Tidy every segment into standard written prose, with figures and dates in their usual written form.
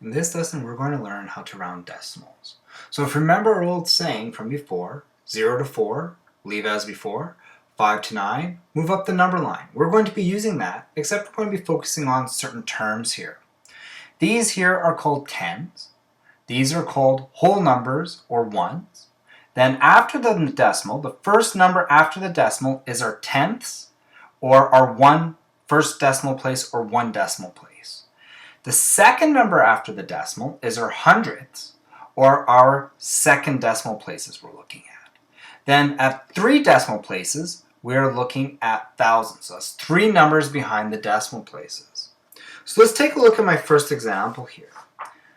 In this lesson, we're going to learn how to round decimals. So if you remember our old saying from before, 0 to 4, leave as before, 5 to 9, move up the number line. We're going to be using that, except we're going to be focusing on certain terms here. These here are called tens. These are called whole numbers or ones. Then after the decimal, the first number after the decimal is our tenths or our first decimal place or 1 decimal place. The second number after the decimal is our hundredths, or our second decimal places we're looking at. Then at 3 decimal places, we're looking at thousands. So that's 3 numbers behind the decimal places. So let's take a look at my first example here.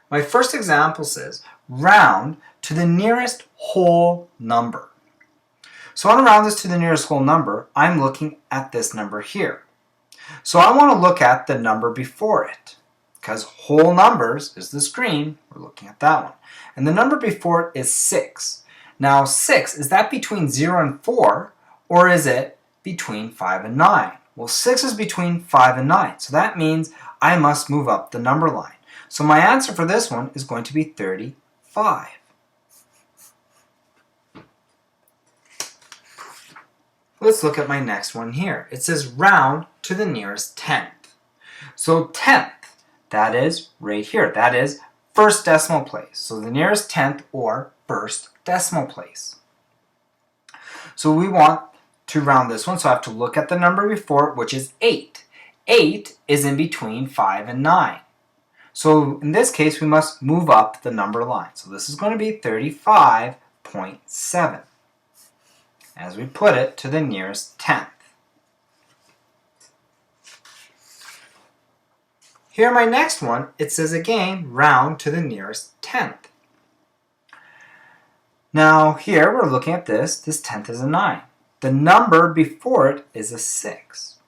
My first example says, round to the nearest whole number. So I want to round this to the nearest whole number. I'm looking at this number here. So I want to look at the number before it. Because whole numbers is the screen, we're looking at that one. And the number before it is 6. Now 6, is that between 0 and 4, or is it between 5 and 9? Well, 6 is between 5 and 9, so that means I must move up the number line. So my answer for this one is going to be 35. Let's look at my next one here. It says round to the nearest tenth. So tenth, that is right here. That is first decimal place. So the nearest tenth or first decimal place. So we want to round this one. So I have to look at the number before it, which is 8. 8 is in between 5 and 9. So in this case, we must move up the number line. So this is going to be 35.7 as we put it to the nearest tenth. Here, my next one, it says again, round to the nearest tenth. Now here we're looking at this tenth is a 9. The number before it is a 6.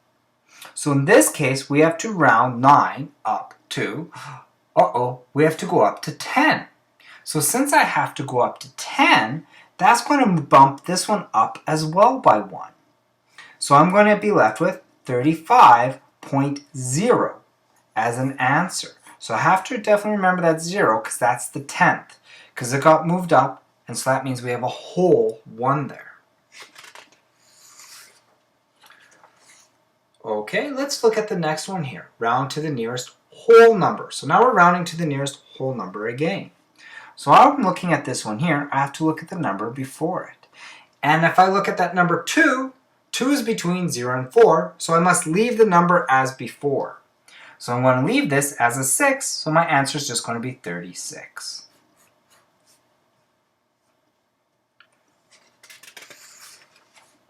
So in this case, we have to round 9 up to, we have to go up to 10. So since I have to go up to 10, that's going to bump this one up as well by 1. So I'm going to be left with 35.0. as an answer. So I have to definitely remember that 0 because that's the 10th. Because it got moved up, and so that means we have a whole 1 there. Okay, let's look at the next one here. Round to the nearest whole number. So now we're rounding to the nearest whole number again. So I'm looking at this one here. I have to look at the number before it. And if I look at that number 2, 2 is between 0 and 4, so I must leave the number as before. So I'm going to leave this as a 6, so my answer is just going to be 36.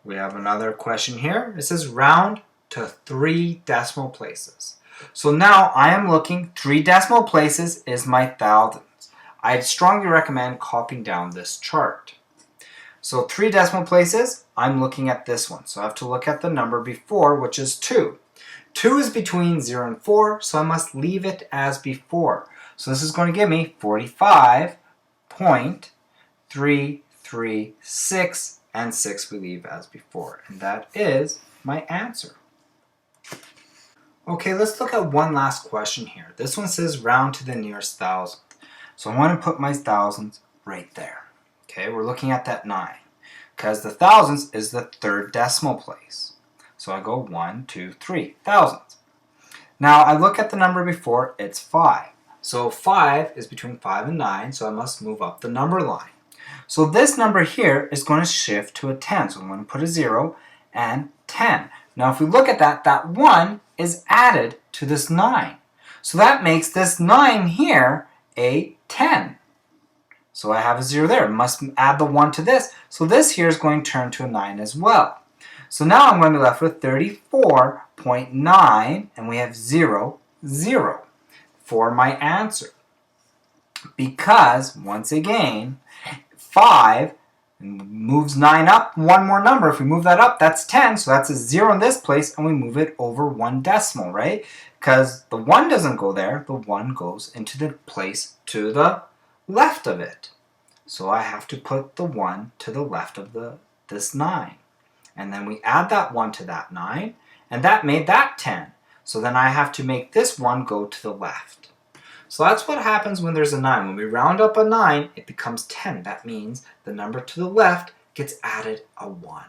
We have another question here. It says round to 3 decimal places. So now I am looking, 3 decimal places is my thousands. I'd strongly recommend copying down this chart. So 3 decimal places, I'm looking at this one. So I have to look at the number before, which is 2. 2 is between 0 and 4, so I must leave it as before. So this is going to give me 45.336, and 6 we leave as before. And that is my answer. Okay, let's look at one last question here. This one says round to the nearest thousandth. So I want to put my thousands right there. Okay, we're looking at that 9. Because the thousands is the 3rd decimal place. So I go 1, 2, 3, thousands. Now I look at the number before, it's 5. So 5 is between 5 and 9, so I must move up the number line. So this number here is going to shift to a 10. So I'm going to put a 0 and 10. Now if we look at that, that 1 is added to this 9. So that makes this 9 here a 10. So I have a 0 there. I must add the 1 to this. So this here is going to turn to a 9 as well. So now I'm going to be left with 34.9, and we have 0, 0 for my answer. Because, once again, 5 moves 9 up, one more number. If we move that up, that's 10, so that's a 0 in this place, and we move it over 1 decimal, right? Because the 1 doesn't go there, the 1 goes into the place to the left of it. So I have to put the 1 to the left of this 9. And then we add that 1 to that 9, and that made that 10. So then I have to make this 1 go to the left. So that's what happens when there's a 9. When we round up a 9, it becomes 10. That means the number to the left gets added a 1.